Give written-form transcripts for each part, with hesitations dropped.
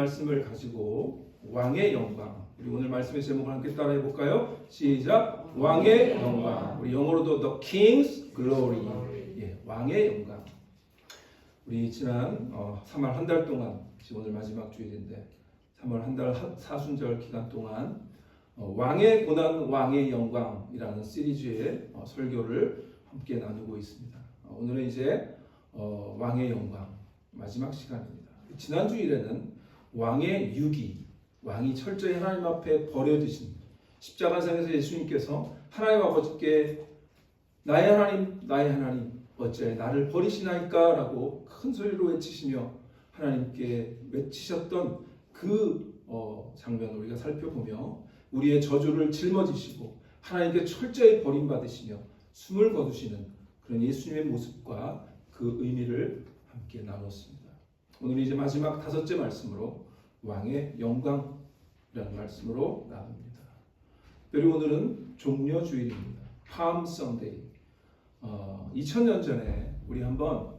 말씀을 가지고 왕의 영광, 우리 오늘 말씀의 제목을 함께 따라해 볼까요? 시작. 왕의 영광. 우리 영어로도 The King's Glory. 예, 왕의 영광. 우리 지난 3월 한 달 동안, 지금 오늘 마지막 주일인데 3월 한 달 사순절 기간 동안 왕의 고난 왕의 영광이라는 시리즈의 설교를 함께 나누고 있습니다. 오늘은 이제 왕의 영광 마지막 시간입니다. 지난 주일에는 왕의 유기, 왕이 철저히 하나님 앞에 버려지신 십자가상에서 예수님께서 하나님 아버지께 나의 하나님 어째 나를 버리시나이까 라고 큰 소리로 외치시며 하나님께 외치셨던 그 장면을 우리가 살펴보며 우리의 저주를 짊어지시고 하나님께 철저히 버림받으시며 숨을 거두시는 그런 예수님의 모습과 그 의미를 함께 나눴습니다. 오늘 이제 마지막 5째 말씀으로 왕의 영광이라는 말씀으로 나갑니다. 그리고 오늘은 종려주일입니다. 팜 선데이. 2000년 전에 우리 한번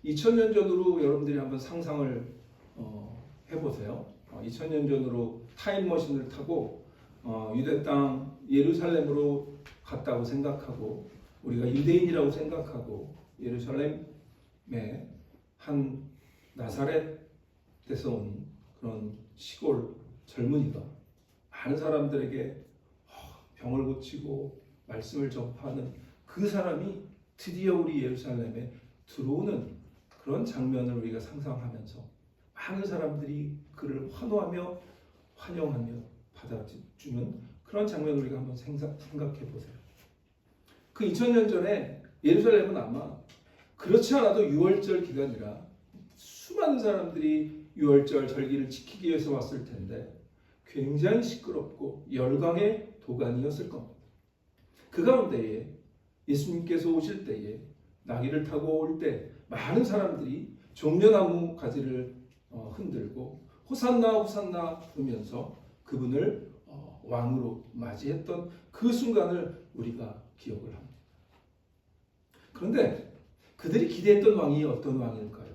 2000년 전으로 여러분들이 한번 상상을 해보세요. 2000년 전으로 타임머신을 타고 유대 땅 예루살렘으로 갔다고 생각하고 우리가 유대인이라고 생각하고 예루살렘의 한 나사렛에서 온 그런 시골 젊은이가 많은 사람들에게 병을 고치고 말씀을 전파하는 그 사람이 드디어 우리 예루살렘에 들어오는 그런 장면을 우리가 상상하면서 많은 사람들이 그를 환호하며 환영하며 받아주는 그런 장면을 우리가 한번 생각해 보세요. 그 2000년 전에 예루살렘은 아마 그렇지 않아도 유월절 기간이라 수많은 사람들이 유월절 절기를 지키기 위해서 왔을 텐데 굉장히 시끄럽고 열광의 도가니였을 겁니다. 그 가운데에 예수님께서 오실 때에 나귀를 타고 올 때 많은 사람들이 종려나무 가지를 흔들고 호산나 호산나 부르면서 그분을 왕으로 맞이했던 그 순간을 우리가 기억을 합니다. 그런데 그들이 기대했던 왕이 어떤 왕일까요?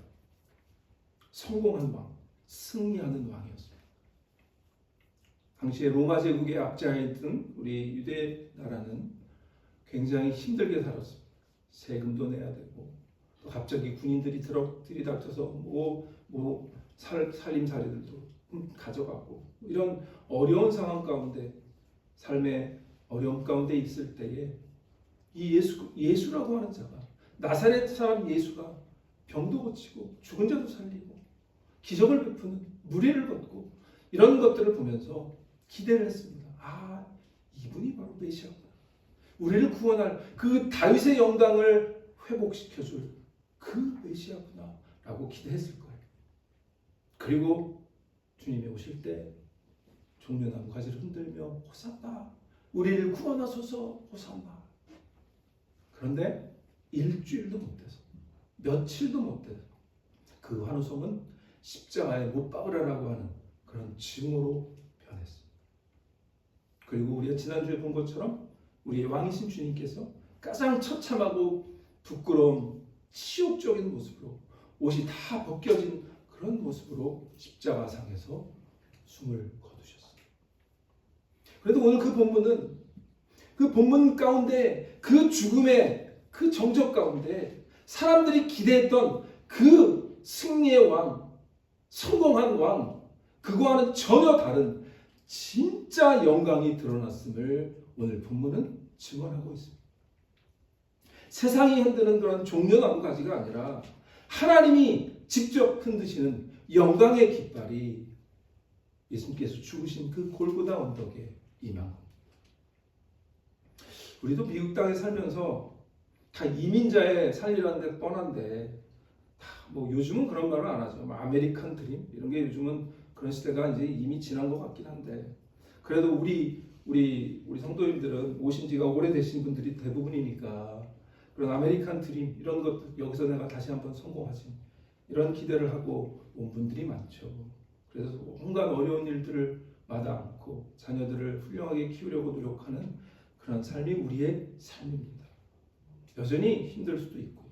성공한 왕, 승리하는 왕이었습니다. 당시에 로마 제국의 앞장에 있던 우리 유대 나라는 굉장히 힘들게 살았습니다. 세금도 내야 되고 또 갑자기 군인들이 들이닥쳐서 살림살이들도 가져가고 이런 어려운 상황 가운데 삶의 어려움 가운데 있을 때에 이 예수라고 하는 자가 나사렛 사람 예수가 병도 고치고 죽은 자도 살리고 기적을 베푸는 무리를 걷고 이런 것들을 보면서 기대를 했습니다. 아, 이분이 바로 메시아구나. 우리를 구원할 그 다윗의 영광을 회복시켜줄 그 메시아구나 라고 기대했을 거예요. 그리고 주님이 오실 때 종려나무 가지를 흔들며 호산나 우리를 구원하소서 호산나. 그런데 일주일도 못 돼서 며칠도 못 돼서 그 환호성은 십자가에 못 박으라라고 하는 그런 징후로 변했습니다. 그리고 우리가 지난주에 본 것처럼 우리의 왕이신 주님께서 가장 처참하고 부끄러운 치욕적인 모습으로 옷이 다 벗겨진 그런 모습으로 십자가상에서 숨을 거두셨습니다. 그래도 오늘 그 본문 가운데 그 죽음의 그 정적 가운데 사람들이 기대했던 그 승리의 왕, 성공한 왕, 그거와는 전혀 다른 진짜 영광이 드러났음을 오늘 본문은 증언하고 있습니다. 세상이 흔드는 그런 종려나무 가지가 아니라 하나님이 직접 흔드시는 영광의 깃발이 예수님께서 죽으신 그 골고다 언덕에 임한 겁니다. 우리도 미국 땅에 살면서 다 이민자의 삶이라는 데 뻔한데 요즘은 그런 말을 안 하죠. 아메리칸 드림 이런 게 요즘은 그런 시대가 이제 이미 지난 것 같긴 한데 그래도 우리 성도님들은 오신 지가 오래되신 분들이 대부분이니까 그런 아메리칸 드림 이런 것 여기서 내가 다시 한번 성공하지 이런 기대를 하고 온 분들이 많죠. 그래서 온갖 어려운 일들을 마다 않고 자녀들을 훌륭하게 키우려고 노력하는 그런 삶이 우리의 삶입니다. 여전히 힘들 수도 있고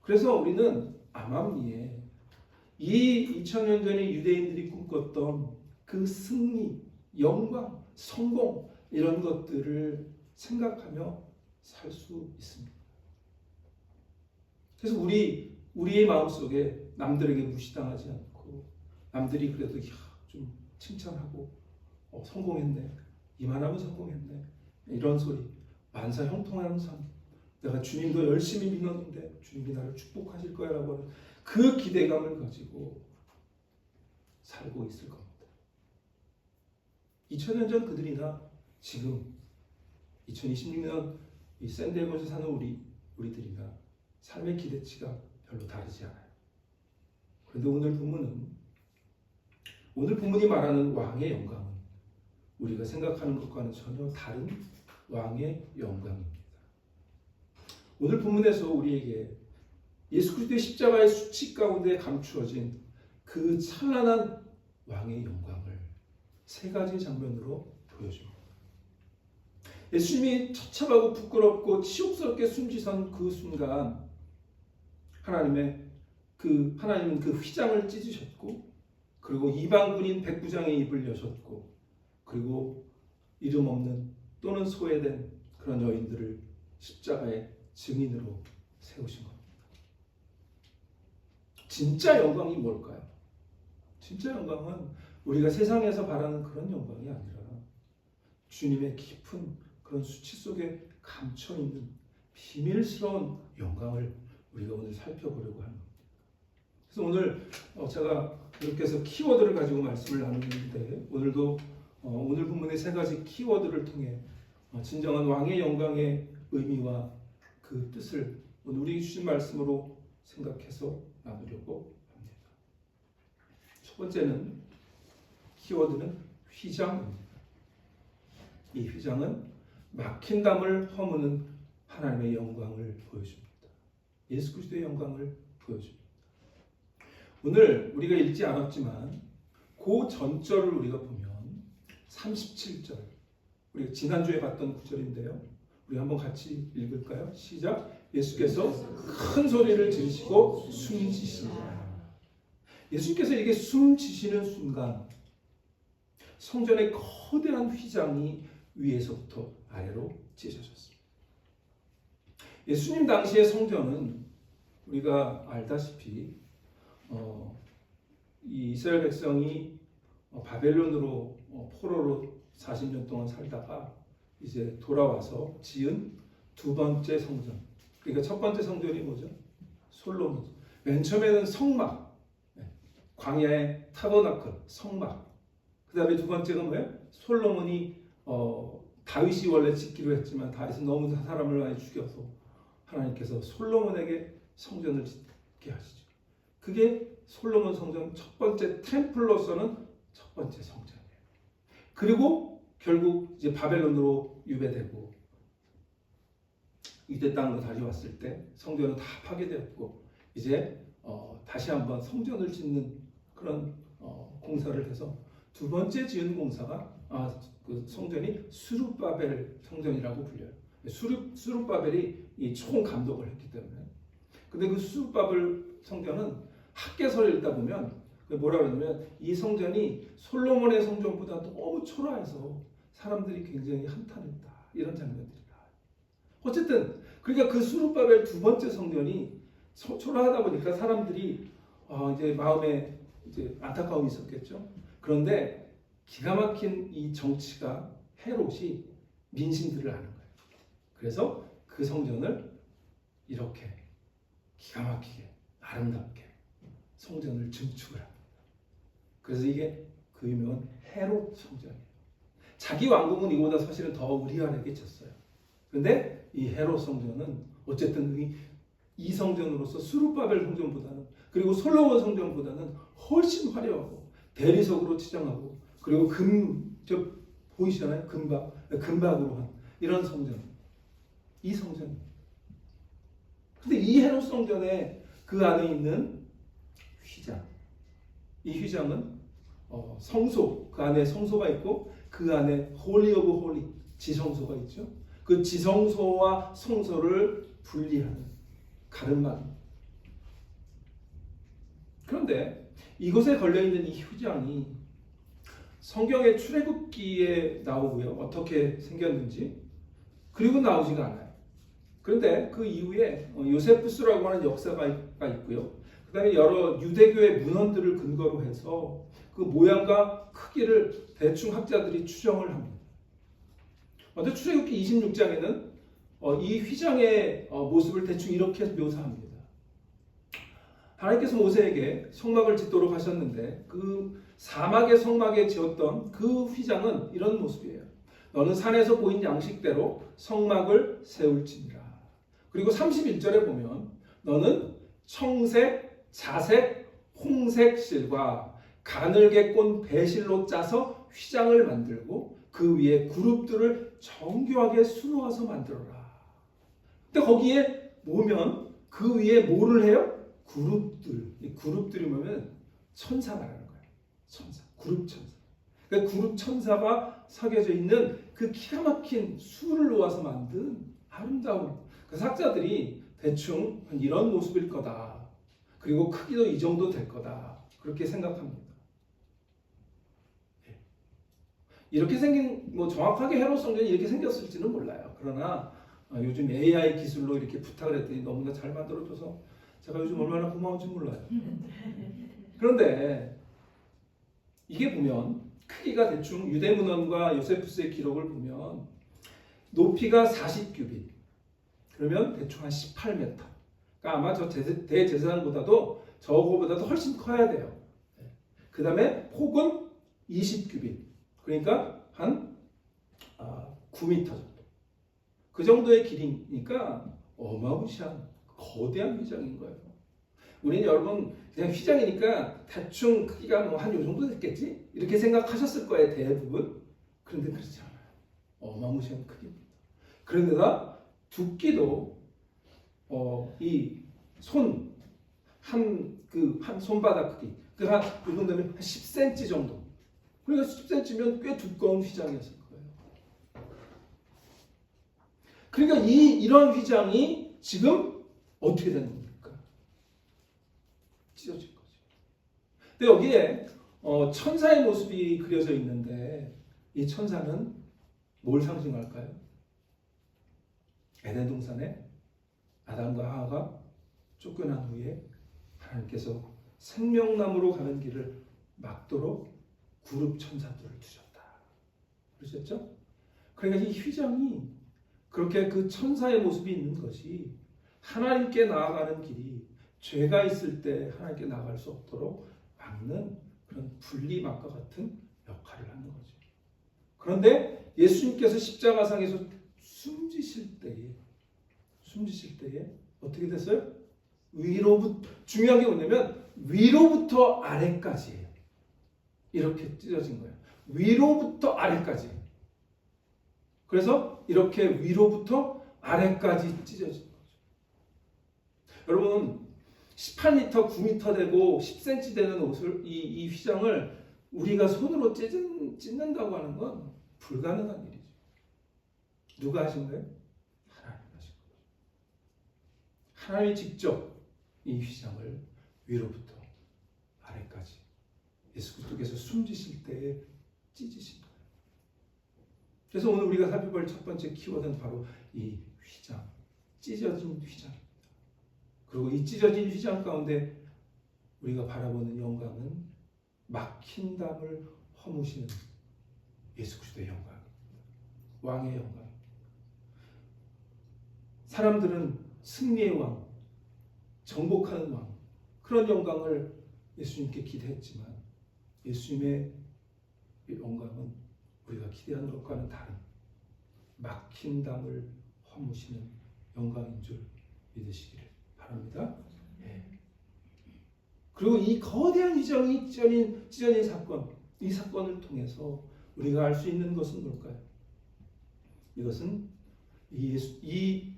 그래서 우리는 암암리에 이 2000년 전에 유대인들이 꿈꿨던 그 승리, 영광, 성공 이런 것들을 생각하며 살 수 있습니다. 그래서 우리의 마음속에 남들에게 무시당하지 않고 남들이 그래도 좀 칭찬하고 성공했네, 이만하면 성공했네, 이런 소리, 만사 형통하는 삶, 내가 주님도 열심히 믿었는데 주님이 나를 축복하실 거야라고 하는 그 기대감을 가지고 살고 있을 겁니다. 2000년 전 그들이나 지금 2026년 이 샌디에고에서 사는 우리들이나 삶의 기대치가 별로 다르지 않아요. 그런데 오늘 본문이 말하는 왕의 영광은 우리가 생각하는 것과는 전혀 다른 왕의 영광입니다. 오늘 본문에서 우리에게 예수 그리스도의 십자가의 수치 가운데 감추어진 그 찬란한 왕의 영광을 세 가지 장면으로 보여줍니다. 예수님이 처참하고 부끄럽고 치욕스럽게 숨지선 그 순간 하나님은 그 휘장을 찢으셨고, 그리고 이방군인 백부장의 입을 여셨고, 그리고 이름 없는 또는 소외된 그런 여인들을 십자가의 증인으로 세우신 겁니다. 진짜 영광이 뭘까요? 진짜 영광은 우리가 세상에서 바라는 그런 영광이 아니라 주님의 깊은 그런 수치 속에 감춰있는 비밀스러운 영광을 우리가 오늘 살펴보려고 하는 겁니다. 그래서 오늘 제가 이렇게 해서 키워드를 가지고 말씀을 나누는데, 오늘도 오늘 본문의 세 가지 키워드를 통해 진정한 왕의 영광의 의미와 그 뜻을 오늘 우리 주신 말씀으로 생각해서 나누려고 합니다. 첫 번째는 키워드는 휘장입니다. 이 휘장은 막힌 담을 허무는 하나님의 영광을 보여줍니다. 예수 그리스도의 영광을 보여줍니다. 오늘 우리가 읽지 않았지만 그 전절을 우리가 보면 37절, 우리가 지난주에 봤던 구절인데요. 우리 한번 같이 읽을까요? 시작. 예수께서 큰 소리를 지르시고 숨지시니라. 예수님께서 이게 숨지시는 순간 성전의 거대한 휘장이 위에서부터 아래로 찢어졌습니다. 예수님 당시의 성전은 우리가 알다시피 이 이스라엘 백성이 바벨론으로 포로로 40년 동안 살다가 이제 돌아와서 지은 두 번째 성전. 그러니까 첫 번째 성전이 뭐죠? 솔로몬. 맨 처음에는 성막, 광야의 타버나클, 성막. 그 다음에 두 번째가 뭐예요? 솔로몬이 다윗이 원래 짓기로 했지만 다윗은 너무 사람을 많이 죽여서 하나님께서 솔로몬에게 성전을 짓게 하시죠. 그게 솔로몬 성전 첫 번째 템플로서는 첫 번째 성전이에요. 그리고 결국 이제 바벨론으로 유배되고 이때 땅으로 다시 왔을 때 성전은 다 파괴되었고 이제 다시 한번 성전을 짓는 그런 공사를 해서 두 번째 지은 공사가 그 성전이 수룹바벨 성전이라고 불려요. 수룹바벨이 이 총 감독을 했기 때문에. 근데 그 수룹바벨 성전은 학개서를 읽다 보면 뭐라 그러냐면 이 성전이 솔로몬의 성전보다 너무 초라해서 사람들이 굉장히 한탄했다, 이런 장면들이 나와요. 어쨌든 그러니까 그 수룹바벨 두 번째 성전이 초라하다 보니까 사람들이 이제 마음에 이제 안타까움이 있었겠죠. 그런데 기가 막힌 이 정치가 헤롯이 민심들을 아는 거예요. 그래서 그 성전을 이렇게 기가 막히게 아름답게 성전을 증축을 합니다. 그래서 이게 그 유명한 헤롯 성전이에요. 자기 왕궁은 이보다 사실은 더 우리가 끼쳤어요. 그런데 이 헤롯 성전은 어쨌든 이 성전으로서 수룹바벨 성전보다는, 그리고 솔로몬 성전보다는 훨씬 화려하고 대리석으로 치장하고, 그리고 보이시잖아요? 금박으로 한 이런 성전. 이 성전. 근데 이 헤롯 성전에 그 안에 있는 휘장. 이 휘장은 성소, 그 안에 성소가 있고 그 안에 홀리 오브 홀리, 지성소가 있죠. 그 지성소와 성소를 분리하는 가름막. 그런데 이곳에 걸려있는 이 휘장이 성경의 출애굽기에 나오고요. 어떻게 생겼는지. 그리고 나오지가 않아요. 그런데 그 이후에 요세푸스라고 하는 역사가 있고요. 그 다음에 여러 유대교의 문헌들을 근거로 해서 그 모양과 크기를 대충 학자들이 추정을 합니다. 먼저 출애굽기 26장에는 이 휘장의 모습을 대충 이렇게 묘사합니다. 하나님께서 모세에게 성막을 짓도록 하셨는데 그 사막의 성막에 지었던 그 휘장은 이런 모습이에요. 너는 산에서 보인 양식대로 성막을 세울지니라. 그리고 31절에 보면 너는 청색, 자색, 홍색 실과 가늘게 꼰 배실로 짜서 휘장을 만들고 그 위에 그룹들을 정교하게 수놓아서 만들어라. 근데 거기에 보면 그 위에 뭐를 해요? 그룹들. 이 그룹들이 뭐냐면 천사라는 거예요. 천사. 그룹 천사. 그러니까 그룹 천사가 새겨져 있는 그 기가 막힌 수를 놓아서 만든 아름다운 그 학자들이 대충 이런 모습일 거다. 그리고 크기도 이 정도 될 거다. 그렇게 생각합니다. 이렇게 생긴 정확하게 헤롯 성전이 이렇게 생겼을지는 몰라요. 그러나 요즘 AI 기술로 이렇게 부탁을 했더니 너무나 잘 만들어줘서 제가 요즘 얼마나 고마운지 몰라요. 그런데 이게 보면 크기가 대충 유대문헌과 요세푸스의 기록을 보면 높이가 40규빗 그러면 대충 한 18m. 그러니까 아마 저 대제사장보다도 저거보다도 훨씬 커야 돼요. 그 다음에 폭은 20규빗. 그러니까 한 9m 정도. 그 정도의 길이니까 어마무시한 거대한 휘장인 거예요. 우리는 여러분 그냥 휘장이니까 대충 크기가 한 요 정도 됐겠지? 이렇게 생각하셨을 거예요, 대부분. 그런데 그렇지 않아요. 어마무시한 크기입니다. 그런데다 두께도 이 손 한 손바닥 크기. 그한 이 정도면 한 10cm 정도. 그러니까 10cm면 꽤 두꺼운 휘장이었을 거예요. 그러니까 이런 휘장이 지금 어떻게 되는 겁니까? 찢어질 거죠. 근데 여기에 천사의 모습이 그려져 있는데 이 천사는 뭘 상징할까요? 에덴 동산에 아담과 하와가 쫓겨난 후에 하나님께서 생명나무로 가는 길을 막도록 그룹 천사들을 두셨다. 그러셨죠? 그러니까 이 휘장이 그렇게 그 천사의 모습이 있는 것이 하나님께 나아가는 길이 죄가 있을 때 하나님께 나아갈 수 없도록 막는 그런 분리막과 같은 역할을 하는 거죠. 그런데 예수님께서 십자가상에서 숨지실 때에 어떻게 됐어요? 중요한 게 뭐냐면 위로부터 아래까지예요. 이렇게 찢어진 거예요. 위로부터 아래까지. 그래서 이렇게 위로부터 아래까지 찢어진 거죠. 여러분 18m, 9m 되고 10cm 되는 옷을 이 휘장을 우리가 손으로 찢는다고 하는 건 불가능한 일이죠. 누가 하신 거예요? 하나님 하신 거예요. 하나님이 직접 이 휘장을 위로부터 아래까지 예수 그리스도께서 숨지실 때에 찢으신 거예요. 그래서 오늘 우리가 살펴볼 첫 번째 키워드는 바로 이 휘장, 찢어진 휘장입니다. 그리고 이 찢어진 휘장 가운데 우리가 바라보는 영광은 막힌 담을 허무시는 예수 그리스도의 영광입니다. 왕의 영광. 사람들은 승리의 왕, 정복하는 왕, 그런 영광을 예수님께 기대했지만 예수님의 영광은 우리가 기대하는 것과는 다른 막힌 담을 허무시는 영광인 줄 믿으시기를 바랍니다. 네. 그리고 이 거대한 휘장이 찢어진 사건, 이 사건을 통해서 우리가 알 수 있는 것은 뭘까요? 이것은 이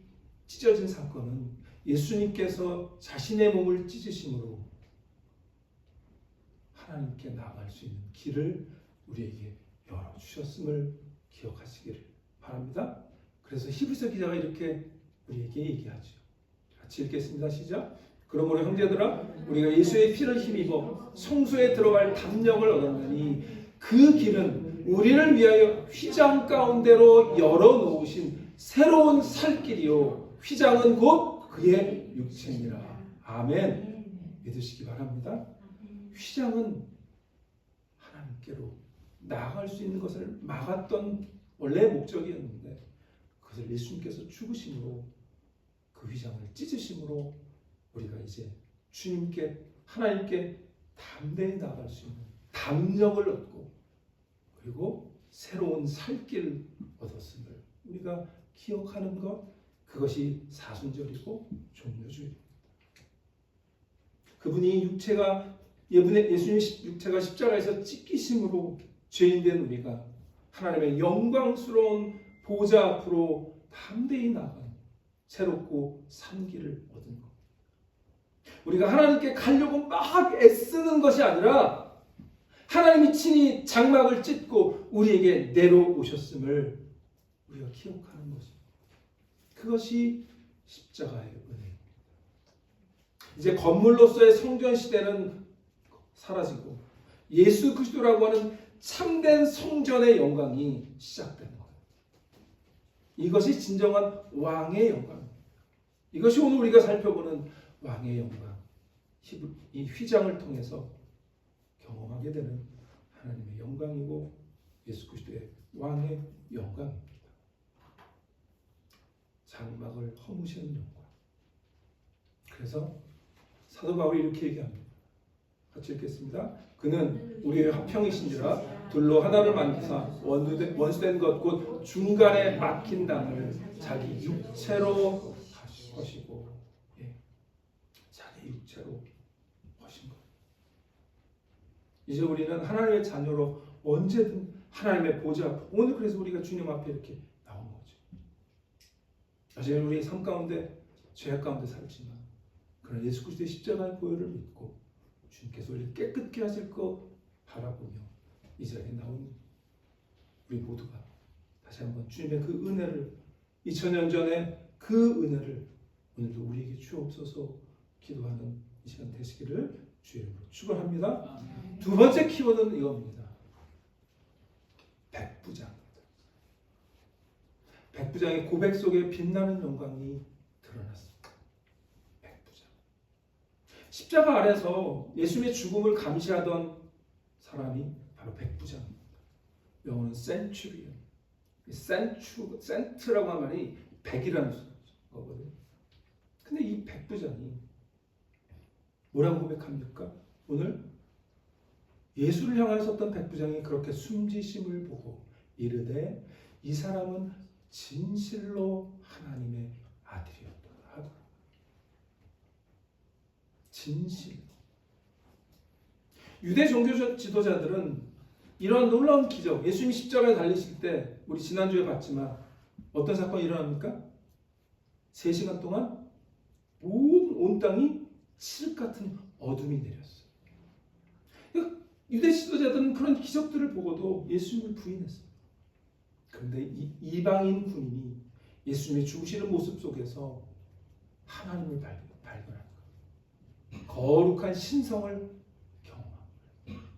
찢어진 사건은 예수님께서 자신의 몸을 찢으심으로 하나님께 나아갈 수 있는 길을 우리에게 열어주셨음을 기억하시기를 바랍니다. 그래서 히브리서 기자가 이렇게 우리에게 얘기하죠. 같이 읽겠습니다. 시작. 그러므로 형제들아 우리가 예수의 피를 힘입어 성소에 들어갈 담력을 얻었느니 그 길은 우리를 위하여 휘장 가운데로 열어놓으신 새로운 살 길이요 휘장은 곧 그의 육체니라. 아멘. 믿으시기 바랍니다. 휘장은 하나님께로 나아갈 수 있는 것을 막았던 원래 목적이었는데 그것을 예수님께서 죽으심으로 그 휘장을 찢으심으로 우리가 이제 주님께 하나님께 담대히 나아갈 수 있는 담력을 얻고 그리고 새로운 살길을 얻었음을 우리가 기억하는 것 그것이 사순절이고 종료주일입니다. 그분이 예수님 육체가 십자가에서 찢기심으로 죄인된 우리가 하나님의 영광스러운 보좌 앞으로 담대히 나아가는 새롭고 산 길을 얻은 것. 우리가 하나님께 가려고 막 애쓰는 것이 아니라 하나님이 친히 장막을 찢고 우리에게 내려오셨음을 우리가 기억하는 것입니다. 그것이 십자가의 은혜입니다. 이제 건물로서의 성전 시대는 사라지고 예수 그리스도라고 하는 참된 성전의 영광이 시작되는 거예요. 이것이 진정한 왕의 영광입니다. 이것이 오늘 우리가 살펴보는 왕의 영광. 이 휘장을 통해서 경험하게 되는 하나님의 영광이고 예수 그리스도의 왕의 영광입니다. 장막을 허무시는 영광. 그래서 사도 바울이 이렇게 얘기합니다. 같이 읽겠습니다. 그는 우리의 화평이신지라 둘로 하나를 만드사 원수된 것 곧 중간에 막힌 땅을 자기 육체로 하시고 자기 육체로 하신 것. 이제 우리는 하나님의 자녀로 언제든 하나님의 보좌 앞 오늘 그래서 우리가 주님 앞에 이렇게 나온 거죠. 사실 우리 삶 가운데 죄악 가운데 살지만 그러나 예수 그리스도의 십자가의 보혈을 믿고 주님께서 우리를 깨끗게 하실 것 바라보며 이 자리에 나온 우리 모두가 다시 한번 주님의 그 은혜를 2000년 전에 그 은혜를 오늘도 우리에게 주옵소서 기도하는 이 시간 되시기를 주의 이름으로 축원합니다. 두 번째 키워드는 이겁니다. 백부장입니다. 백부장의 고백 속에 빛나는 영광이 드러났습니다. 백부장. 십자가 아래서 예수님의 죽음을 감시하던 사람이 바로 백부장입니다. 영어는 센츄리언. 센트라고 하는 말이 백이라는 거거든요. 근데 이 백부장이 뭐라고 고백합니까? 오늘 예수를 향하여 섰던 백부장이 그렇게 숨지심을 보고 이르되 이 사람은 진실로 하나님의 아들이었다 하더라. 진실로. 유대 종교 지도자들은 이러한 놀라운 기적, 예수님이 십자가에 달리실 때 우리 지난주에 봤지만 어떤 사건이 일어납니까? 3시간 동안 온 땅이 칠흑 같은 어둠이 내렸어요. 유대 지도자들은 그런 기적들을 보고도 예수님을 부인했어요. 그런데 이 이방인 군인이 예수님의 죽으시는 모습 속에서 하나님을 발견하는 거예요. 거룩한 신성을 경험합니다.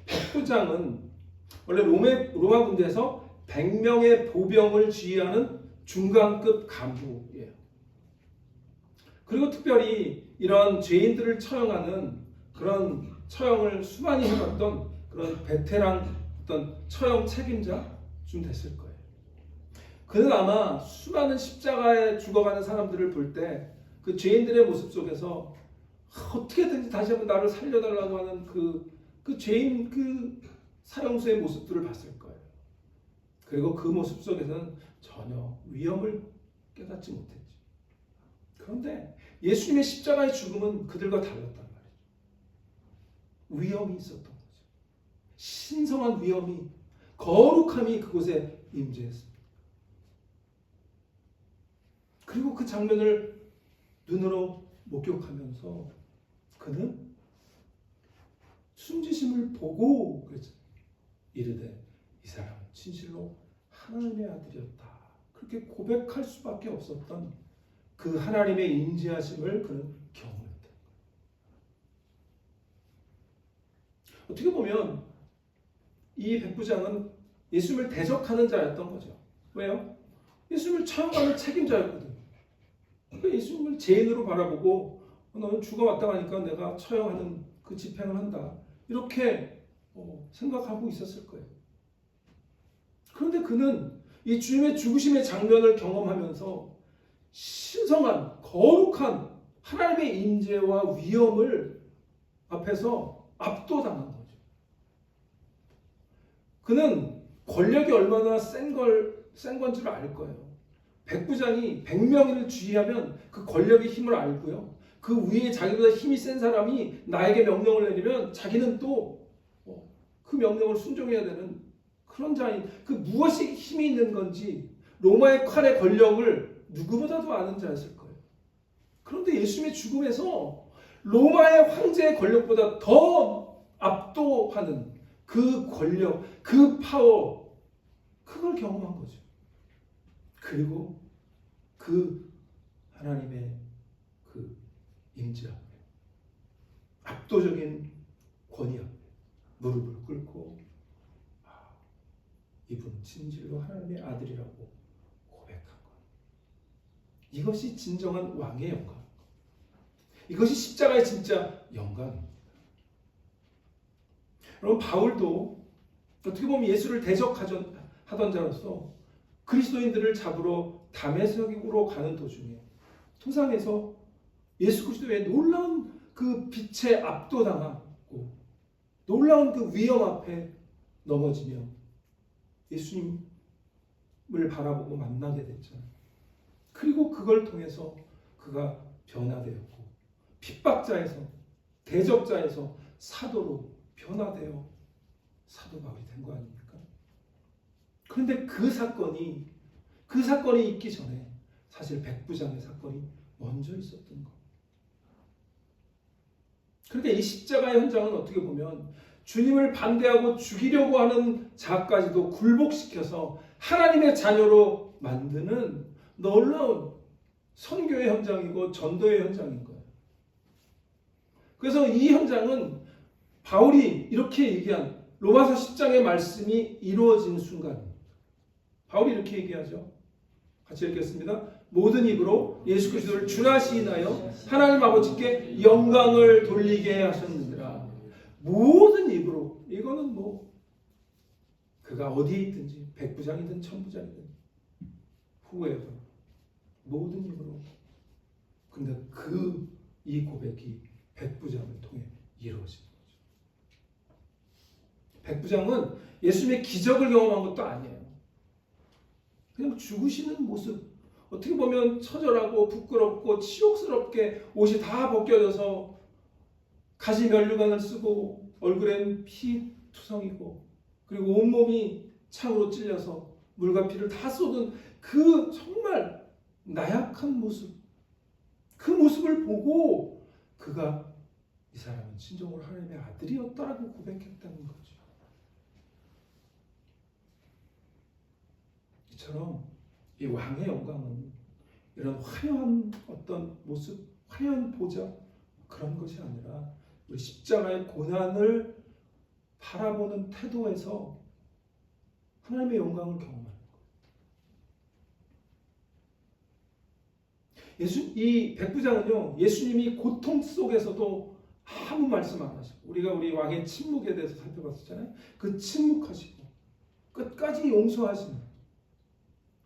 백부장은 원래 로마 군대에서 100명의 보병을 지휘하는 중간급 간부예요. 그리고 특별히 이런 죄인들을 처형하는 그런 처형을 수많이 해봤던 그런 베테랑 어떤 처형 책임자쯤 됐을 거예요. 그는 아마 수많은 십자가에 죽어가는 사람들을 볼 때 그 죄인들의 모습 속에서 어떻게든지 다시 한번 나를 살려달라고 하는 그 죄인 그 사형수의 모습들을 봤을 거예요. 그리고 그 모습 속에서는 전혀 위험을 깨닫지 못했죠. 그런데 예수님의 십자가의 죽음은 그들과 달랐단 말이죠. 위험이 있었던 거죠. 신성한 위험이, 거룩함이 그곳에 임재했습니다. 그리고 그 장면을 눈으로 목격하면서 그는 숨지심을 보고 그랬죠. 이르되 이 사람은 진실로 하나님의 아들이었다. 그렇게 고백할 수밖에 없었던 그 하나님의 인지하심을 그는 경험했다. 어떻게 보면 이 백부장은 예수님을 대적하는 자였던 거죠. 왜요? 예수님을 처형하는 책임자였거든요. 그러니까 예수님을 죄인으로 바라보고 너는 죽어 마땅하니까 내가 처형하는 그 집행을 한다. 이렇게 생각하고 있었을 거예요. 그런데 그는 이 주님의 죽으심의 장면을 경험하면서 신성한 거룩한 하나님의 임재와 위엄을 앞에서 압도당한 거죠. 그는 권력이 얼마나 센 건지를 알 거예요. 백부장이 100명을 주의하면 그 권력의 힘을 알고요. 그 위에 자기보다 힘이 센 사람이 나에게 명령을 내리면 자기는 또 그 명령을 순종해야 되는 그런 자인, 그 무엇이 힘이 있는 건지 로마의 칼의 권력을 누구보다도 아는 자였을 거예요. 그런데 예수님의 죽음에서 로마의 황제의 권력보다 더 압도하는 그 권력, 그 파워, 그걸 경험한 거죠. 그리고 그 하나님의 그 임재 앞에, 압도적인 권위 앞에 무릎을 꿇고 이분은 진실로 하나님의 아들이라고 고백한 것. 이것이 진정한 왕의 영광. 이것이 십자가의 진짜 영광입니다. 여러분, 바울도 어떻게 보면 예수를 대적하던 자로서 그리스도인들을 잡으러 다메섹으로 가는 도중에 토상에서 예수 그리스도의 놀라운 그 빛에 압도당하고 놀라운 그 위험 앞에 넘어지며 예수님을 바라보고 만나게 됐잖아요. 그리고 그걸 통해서 그가 변화되었고 핍박자에서 대적자에서 사도로 변화되어 사도 바울이 된 거 아닙니까? 그런데 그 사건이 있기 전에 사실 백부장의 사건이 먼저 있었던 거. 그런데 이 십자가의 현장은 어떻게 보면 주님을 반대하고 죽이려고 하는 자까지도 굴복시켜서 하나님의 자녀로 만드는 놀라운 선교의 현장이고 전도의 현장인 거예요. 그래서 이 현장은 바울이 이렇게 얘기한 로마서 10장의 말씀이 이루어진 순간입니다. 바울이 이렇게 얘기하죠. 같이 읽겠습니다. 모든 입으로 예수 그리스도를 주라 시인하여 하나님 아버지께 영광을 돌리게 하셨느니라. 모든 입으로. 이거는 그가 어디에 있든지 백부장이든 천부장이든 후에도 모든 입으로. 근데 이 고백이 백부장을 통해 이루어진 거죠. 백부장은 예수님의 기적을 경험한 것도 아니에요. 그냥 죽으시는 모습, 어떻게 보면 처절하고 부끄럽고 치욕스럽게 옷이 다 벗겨져서 가지 면류관을 쓰고 얼굴엔 피투성이고 그리고 온몸이 창으로 찔려서 물과 피를 다 쏟은 그 정말 나약한 모습, 그 모습을 보고 그가 이 사람은 진정으로 하나님의 아들이었다라고 고백했다는 거죠. 이처럼 이 왕의 영광은 이런 화려한 어떤 모습, 화려한 보좌 그런 것이 아니라 우리 십자가의 고난을 바라보는 태도에서 하나님의 영광을 경험하는 거예요. 이 백부장은요, 예수님이 고통 속에서도 아무 말씀 안 하시고 우리 왕의 침묵에 대해서 살펴봤었잖아요. 그 침묵하시고 끝까지 용서하시는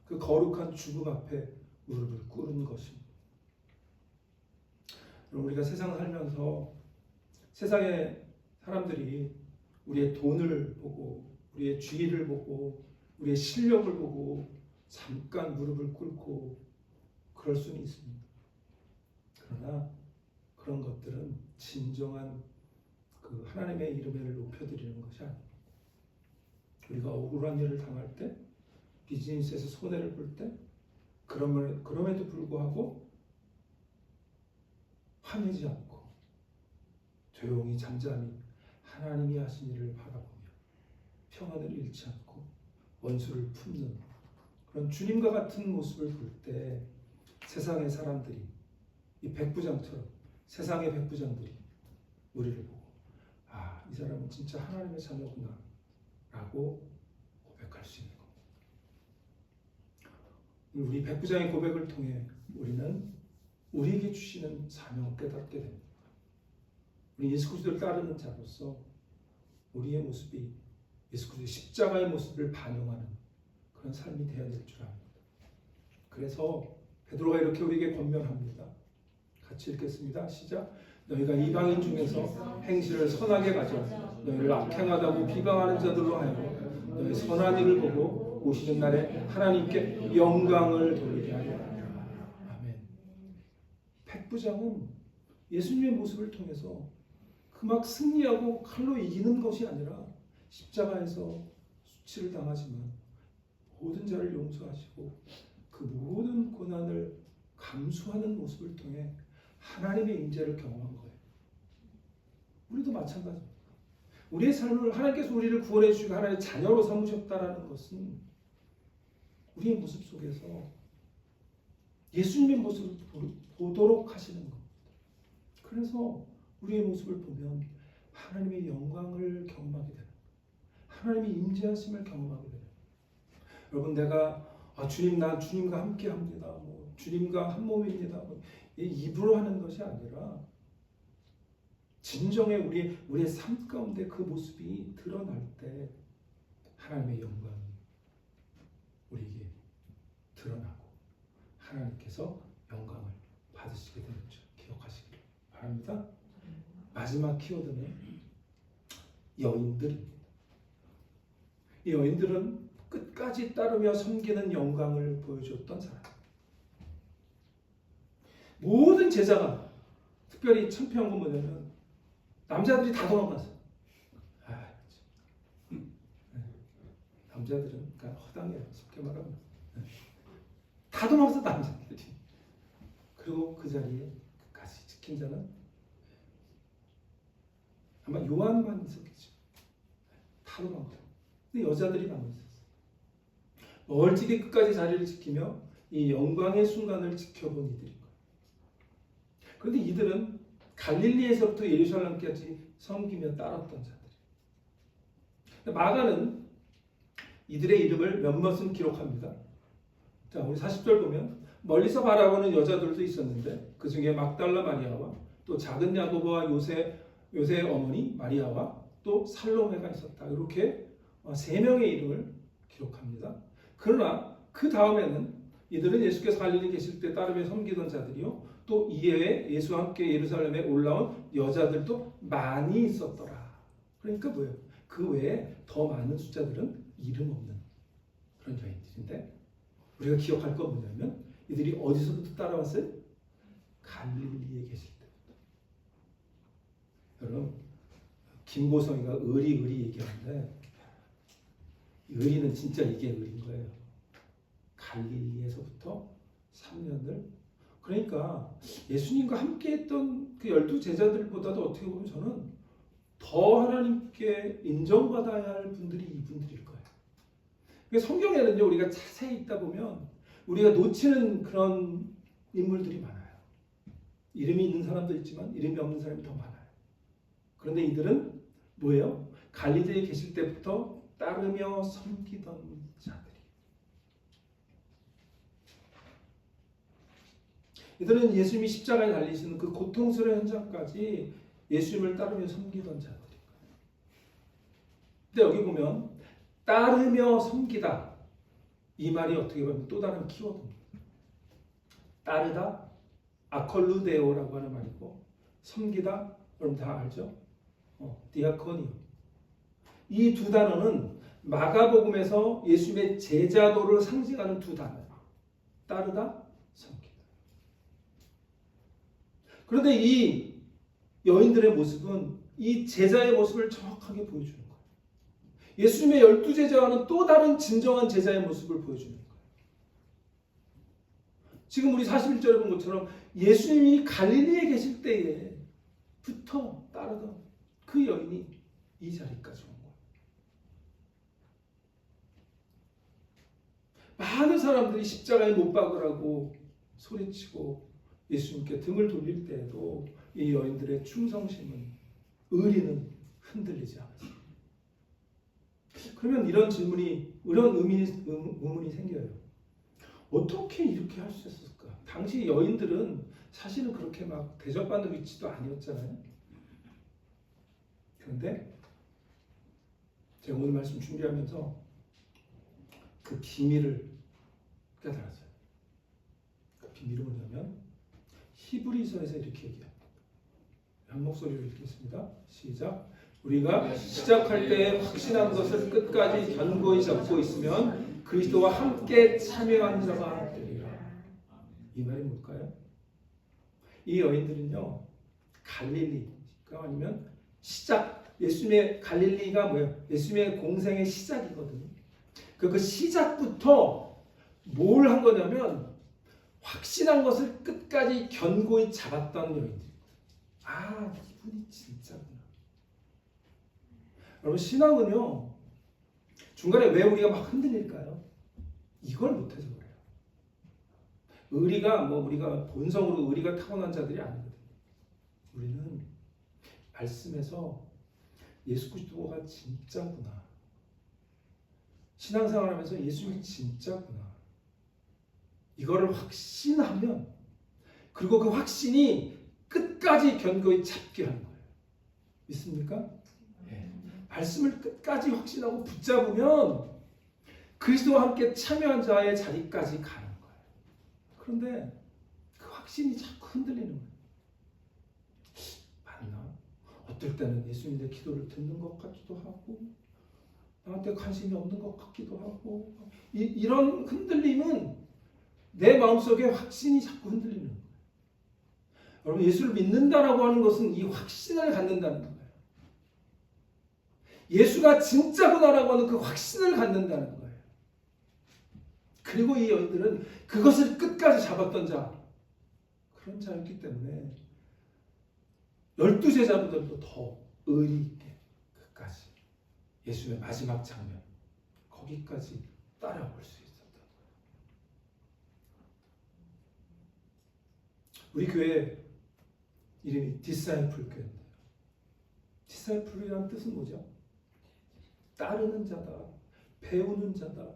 그 거룩한 죽음 앞에 무릎을 꿇은 것입니다. 우리가 세상을 살면서 세상의 사람들이 우리의 돈을 보고 우리의 지위를 보고 우리의 실력을 보고 잠깐 무릎을 꿇고 그럴 수는 있습니다. 그러나 그런 것들은 진정한 그 하나님의 이름을 높여드리는 것이 아닙니다. 우리가 억울한 일을 당할 때, 비즈니스에서 손해를 볼 때, 그럼에도 불구하고 화내지 않고 조용히 잠잠히 하나님이 하신 일을 바라보며 평안을 잃지 않고 원수를 품는 그런 주님과 같은 모습을 볼 때 세상의 사람들이 이 백부장처럼 세상의 백부장들이 우리를 보고 이 사람은 진짜 하나님의 자녀구나 라고 고백할 수 있는 겁니다. 우리 백부장의 고백을 통해 우리는 우리에게 주시는 사명을 깨닫게 됩니다. 우리 예수 그리스도를 따르는 자로서 우리의 모습이 예수 그리스도의 십자가의 모습을 반영하는 그런 삶이 되어야 될 줄 압니다. 그래서 베드로가 이렇게 우리에게 권면합니다. 같이 읽겠습니다. 시작. 너희가 이방인 중에서 행실을 선하게 가져 너희를 악행하다고 비방하는 자들로 하여 너희 선한 일을 보고 오시는 날에 하나님께 영광을 돌리게 하려 합니다. 아멘. 백부장은 예수님의 모습을 통해서 그 막 승리하고 칼로 이기는 것이 아니라 십자가에서 수치를 당하지만 모든 자를 용서하시고 그 모든 고난을 감수하는 모습을 통해 하나님의 임재를 경험한 거예요. 우리도 마찬가지입니다. 우리의 삶을 하나님께서 우리를 구원해 주시고 하나님의 자녀로 삼으셨다라는 것은 우리의 모습 속에서 예수님의 모습을 보도록 하시는 겁니다. 그래서 우리의 모습을 보면 하나님의 영광을 경험하게 되는 거예요. 하나님의 임재하심을 경험하게 되는 거예요. 여러분, 내가 주님, 난 주님과 함께 합니다. 주님과 한 몸입니다. 입으로 하는 것이 아니라 진정의 우리의 삶 가운데 그 모습이 드러날 때 하나님의 영광이 우리에게 드러나고 하나님께서 영광을 받으시게 되는 줄 기억하시길 바랍니다. 마지막 키워드는 여인들입니다. 이 여인들은 끝까지 따르며 섬기는 영광을 보여줬던 사람. 모든 제자가 특별히 창피한 건 뭐냐면 남자들이 다 도망갔어요. 남자들은 그러니까 허당해요. 쉽게 말하면 다 도망갔어 남자들이. 그리고 그 자리에 같이 지킨 자는 아마 요한만 있었겠죠. 다 도망갔어요. 근데 여자들이 남아 있었어요. 멀찍이 끝까지 자리를 지키며 이 영광의 순간을 지켜본 이들인 거예요. 그런데 이들은 갈릴리에서부터 예루살렘까지 섬기며 따랐던 자들이에요. 마가는 이들의 이름을 몇몇은 기록합니다. 자, 우리 40절 보면 멀리서 바라보는 여자들도 있었는데 그 중에 막달라 마리아와 또 작은 야고보와 요새의 어머니 마리아와 또 살로메가 있었다. 이렇게 3명의 이름을 기록합니다. 그러나 그 다음에는 이들은 예수께서 갈릴리 계실 때 따르며 섬기던 자들이요 또 이외에 예수와 함께 예루살렘에 올라온 여자들도 많이 있었더라. 그러니까 뭐예요? 그 외에 더 많은 숫자들은 이름 없는 그런 여인들인데 우리가 기억할 건 뭐냐면 이들이 어디서부터 따라왔어요? 갈릴리에 계실 때부터. 여러분, 김보성이가 의리 얘기하는데 의리는 진짜 이게 의리인 거예요. 갈릴리에서부터 3년을 그러니까 예수님과 함께했던 그 12제자들보다도 어떻게 보면 저는 더 하나님께 인정받아야 할 분들이 이분들일 거예요. 성경에는요 우리가 자세히 읽다 보면 우리가 놓치는 그런 인물들이 많아요. 이름이 있는 사람도 있지만 이름이 없는 사람이 더 많아요. 그런데 이들은 뭐예요? 갈릴리에 계실 때부터 따르며 섬기던 자들이. 이들은 예수님이 십자가에 달리시는 그 고통스러운 현장까지 예수님을 따르며 섬기던 자들이에요. 근데 여기 보면 따르며 섬기다 이 말이 어떻게 보면 또 다른 키워드입니다. 따르다 아콜루데오라고 하는 말이고 섬기다 여러분 다 알죠? 디아코니오. 이 두 단어는 마가복음에서 예수님의 제자도를 상징하는 두 단어예요. 따르다, 섬기다. 그런데 이 여인들의 모습은 이 제자의 모습을 정확하게 보여주는 거예요. 예수님의 12제자와는 또 다른 진정한 제자의 모습을 보여주는 거예요. 지금 우리 41절에 본 것처럼 예수님이 갈릴리에 계실 때에부터 따르던 그 여인이 이 자리까지 온 거예요. 많은 사람들이 십자가에 못 박으라고 소리치고 예수님께 등을 돌릴 때에도 이 여인들의 충성심은, 의리는 흔들리지 않았습니다. 그러면 이런 의문이 생겨요. 어떻게 이렇게 할 수 있었을까? 당시 여인들은 사실은 그렇게 막 대접받는 위치도 아니었잖아요. 그런데 제가 오늘 말씀 준비하면서 그 비밀을 깨달았어요. 그 비밀은 뭐냐면 히브리서에서 이렇게 얘기합니다. 한 목소리로 읽겠습니다. 시작. 우리가 시작할 때 확신한 것을 끝까지 견고히 잡고 있으면 그리스도와 함께 참여한 자가 되리라. 이 말이 뭘까요? 이 여인들은요, 갈릴리가 아니면 예수님의 갈릴리가 뭐예요? 예수님의 공생의 시작이거든요. 그 시작부터 뭘 한 거냐면 확신한 것을 끝까지 견고히 잡았던 여인들이거든요. 아, 이분이 진짜구나. 여러분, 신앙은요, 중간에 왜 우리가 막 흔들릴까요? 이걸 못해서 그래요. 우리가 본성으로 의리가 타고난 자들이 아니거든요. 우리는 말씀에서 예수 그리스도가 진짜구나. 신앙생활하면서 예수님이 진짜구나. 이거를 확신하면, 그리고 그 확신이 끝까지 견고히 잡게 하는 거예요. 믿습니까? 네. 말씀을 끝까지 확신하고 붙잡으면 그리스도와 함께 참여한 자의 자리까지 가는 거예요. 그런데 그 확신이 자꾸 흔들리는 거예요. 맞나? 어떨 때는 예수님이 내 기도를 듣는 것 같기도 하고, 나한테 관심이 없는 것 같기도 하고, 이런 흔들림은 내 마음속에 확신이 자꾸 흔들리는 거예요. 여러분, 예수를 믿는다라고 하는 것은 이 확신을 갖는다는 거예요. 예수가 진짜구나라고 하는 그 확신을 갖는다는 거예요. 그리고 이 여인들은 그것을 끝까지 잡았던 그런 자였기 때문에 12제자보다도 더 의리 있게 끝까지 예수의 마지막 장면, 거기까지 따라볼 수 있었던 거예요. 우리 교회 이름이 디사이플 교회인데요. 디사이플이라는 뜻은 뭐죠? 따르는 자다, 배우는 자다,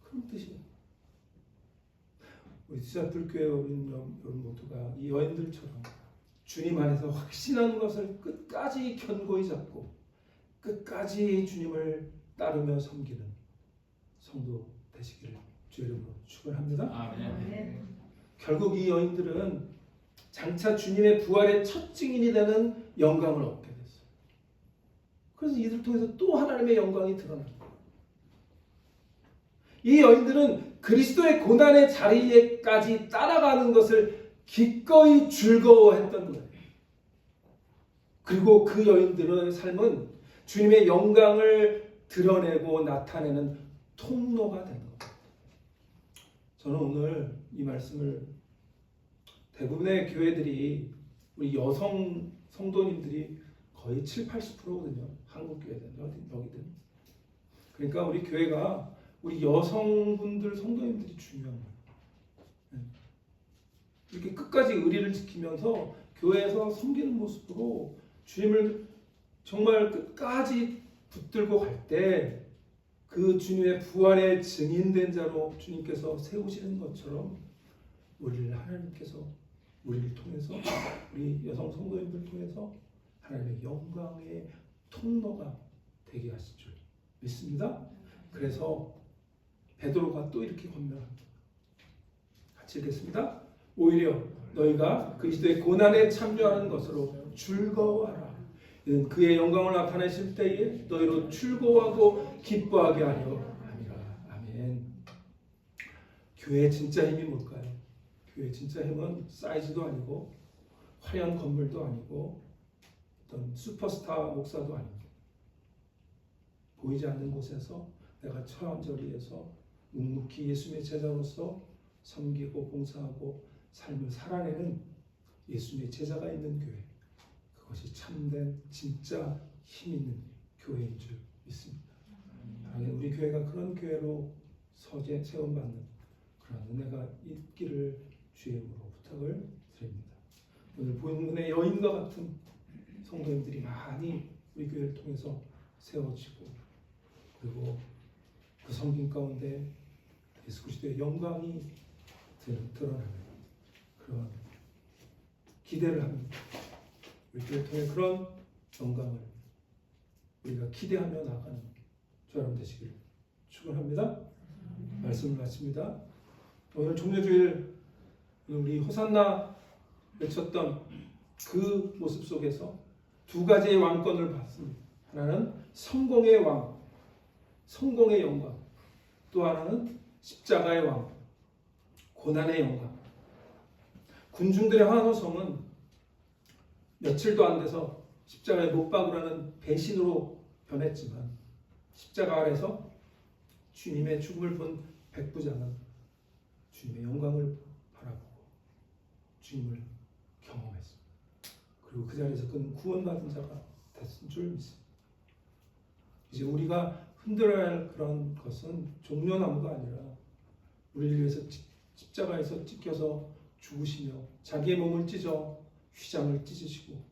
그런 뜻이에요. 우리 디사이플 교회 여러분 모두가 이 여인들처럼 주님 안에서 확신한 것을 끝까지 견고히 잡고 끝까지 주님을 따르며 섬기는 성도 되시기를 주의 이름으로 축원합니다. 아멘. 결국 이 여인들은 장차 주님의 부활의 첫 증인이 되는 영광을 얻게 됐어요. 그래서 이들 통해서 또 하나님의 영광이 드러납니다. 이 여인들은 그리스도의 고난의 자리에까지 따라가는 것을 기꺼이 즐거워했던 거예요. 그리고 그 여인들의 삶은 주님의 영광을 드러내고 나타내는 통로가 된 겁니다. 저는 오늘 이 말씀을 대부분의 교회들이 우리 여성 성도님들이 거의 70-80%거든요. 한국 교회든 여기든. 그러니까 우리 교회가 우리 여성분들 성도님들이 중요한 거예요. 이렇게 끝까지 의리를 지키면서 교회에서 섬기는 모습으로 주님을 정말 끝까지 붙들고 갈 때 그 주님의 부활의 증인된 자로 주님께서 세우시는 것처럼 우리를 하나님께서 우리를 통해서 우리 여성 성도님들 통해서 하나님의 영광의 통로가 되게 하실 줄 믿습니다. 그래서 베드로가 또 이렇게 권면합니다. 같이 읽겠습니다. 오히려 너희가 그리스도의 고난에 참여하는 것으로 즐거워하라. 이는 그의 영광을 나타내실 때에 너희로 즐거워하고 기뻐하게 하려 함이라. 아멘. 교회의 진짜 힘이 뭘까요? 교회의 진짜 힘은 사이즈도 아니고 화려한 건물도 아니고 어떤 슈퍼스타 목사도 아닙니다. 보이지 않는 곳에서 내가 처한저리에서 묵묵히 예수님의 제자로서 섬기고 봉사하고 삶을 살아내는 예수님의 제자가 있는 교회, 그것이 참된 진짜 힘 있는 교회인 줄 믿습니다. 우리 교회가 그런 교회로 세움받는 그런 은혜가 있기를 주의 이름으로 부탁을 드립니다. 오늘 본문의 여인과 같은 성도님들이 많이 우리 교회를 통해서 세워지고 그리고 그 섬김 가운데 예수 그리스도의 영광이 드러나는 그런 기대를 합니다. 우리 교회를 통해 그런 영광을 우리가 기대하며 나아가는 주 여러분 되시기를 축원합니다. 말씀을 마칩니다. 오늘 종료주일 우리 호산나 외쳤던 그 모습 속에서 두 가지의 왕권을 받습니다. 하나는 성공의 왕, 성공의 영광. 또 하나는 십자가의 왕, 고난의 영광. 군중들의 환호성은 며칠도 안 돼서 십자가에 못 박으라는 배신으로 변했지만 십자가 아래서 주님의 죽음을 본 백부장은 주님의 영광을 바라보고 주님을 경험했습니다. 그리고 그 자리에서 그는 구원받은 자가 됐은 줄 믿습니다. 이제 우리가 흔들어야 할 그런 것은 종려나무가 아니라 우리를 위해서 십자가에서 찢겨서 죽으시며 자기의 몸을 찢어 휘장을 찢으시고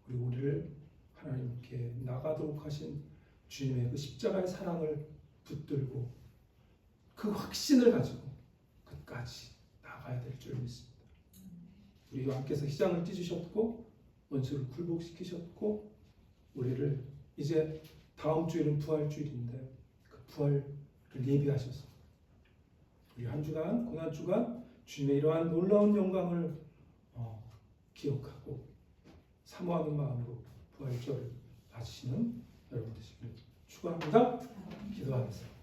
그리고 우리를 하나님께 나가도록 하신 주님의 그 십자가의 사랑을 붙들고 그 확신을 가지고 끝까지 나가야 될 줄 믿습니다. 우리 왕께서 휘장을 찢으셨고 원수를 굴복시키셨고 우리를 이제 다음 주일은 부활주일인데 그 부활을 예비하셔서 우리 한 주간 고난 주간 주님의 이러한 놀라운 영광을 기억하고 사모하는 마음으로 부활절을 맞으시는 여러분 되시길 축원합니다. 기도하겠습니다.